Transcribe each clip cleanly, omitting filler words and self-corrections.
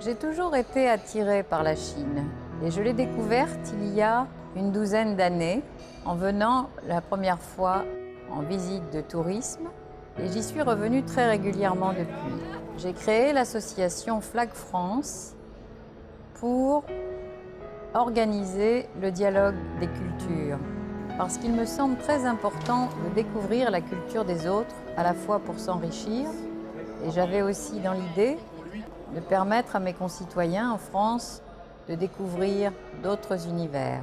J'ai toujours été attirée par la Chine et je l'ai découverte il y a une douzaine d'années en venant la première fois en visite de tourisme et j'y suis revenue très régulièrement depuis. J'ai créé l'association Flag France pour organiser le dialogue des cultures parce qu'il me semble très important de découvrir la culture des autres à la fois pour s'enrichir et j'avais aussi dans l'idée de permettre à mes concitoyens en France de découvrir d'autres univers.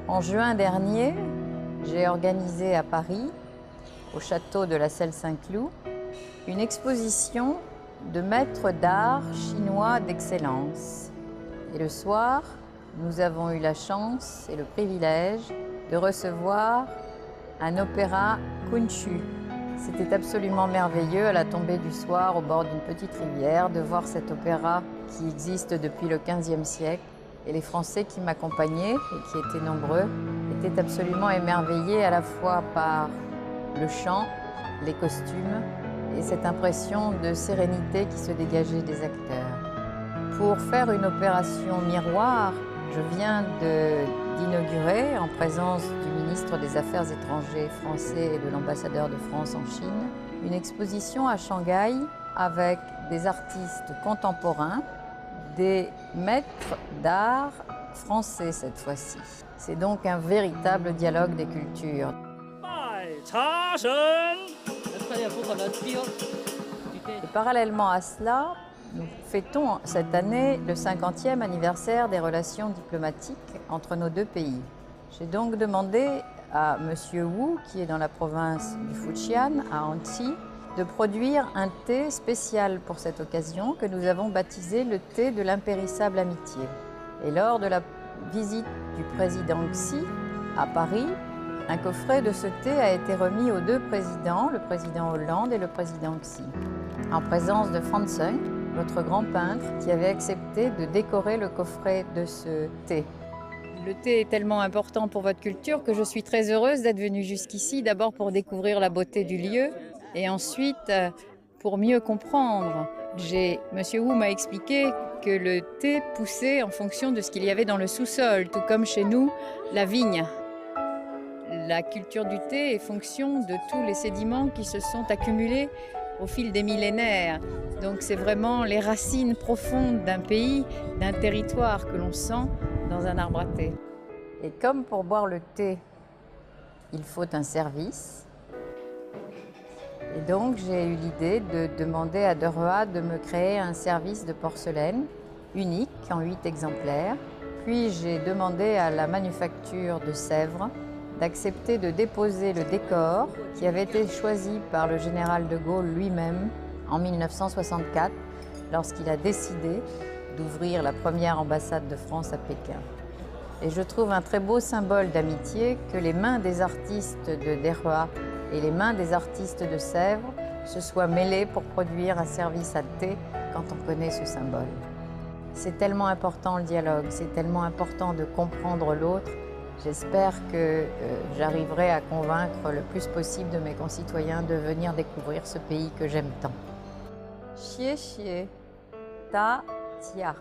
En juin dernier, j'ai organisé à Paris, au château de la Celle-Saint-Cloud, une exposition de maîtres d'art chinois d'excellence. Et le soir, nous avons eu la chance et le privilège de recevoir un opéra Kunchu. C'était absolument merveilleux à la tombée du soir au bord d'une petite rivière de voir cet opéra qui existe depuis le XVe siècle. Et les Français qui m'accompagnaient et qui étaient nombreux étaient absolument émerveillés à la fois par le chant, les costumes et cette impression de sérénité qui se dégageait des acteurs. Pour faire une opération miroir, je viens d'inaugurer, en présence du ministre des Affaires étrangères français et de l'ambassadeur de France en Chine, une exposition à Shanghai avec des artistes contemporains, des maîtres d'art français cette fois-ci. C'est donc un véritable dialogue des cultures. Et parallèlement à cela, nous fêtons cette année le 50e anniversaire des relations diplomatiques entre nos deux pays. J'ai donc demandé à M. Wu, qui est dans la province du Fujian, à Anxi, de produire un thé spécial pour cette occasion que nous avons baptisé le thé de l'impérissable amitié. Et lors de la visite du président Xi à Paris, un coffret de ce thé a été remis aux deux présidents, le président Hollande et le président Xi, en présence de Franz Sung, notre grand peintre, qui avait accepté de décorer le coffret de ce thé. Le thé est tellement important pour votre culture que je suis très heureuse d'être venue jusqu'ici, d'abord pour découvrir la beauté du lieu et ensuite pour mieux comprendre. Monsieur Wu m'a expliqué que le thé poussait en fonction de ce qu'il y avait dans le sous-sol, tout comme chez nous, la vigne. La culture du thé est fonction de tous les sédiments qui se sont accumulés au fil des millénaires. Donc c'est vraiment les racines profondes d'un pays, d'un territoire que l'on sent dans un arbre à thé. Et comme pour boire le thé, il faut un service, et donc j'ai eu l'idée de demander à Deroa de me créer un service de porcelaine unique en 8 exemplaires. Puis j'ai demandé à la manufacture de Sèvres d'accepter de déposer le décor qui avait été choisi par le général de Gaulle lui-même en 1964 lorsqu'il a décidé d'ouvrir la première ambassade de France à Pékin. Et je trouve un très beau symbole d'amitié que les mains des artistes de Deroa et les mains des artistes de Sèvres se soient mêlées pour produire un service à thé quand on connaît ce symbole. C'est tellement important le dialogue, c'est tellement important de comprendre l'autre. J'espère que j'arriverai à convaincre le plus possible de mes concitoyens de venir découvrir ce pays que j'aime tant. Xie xie, ta tia.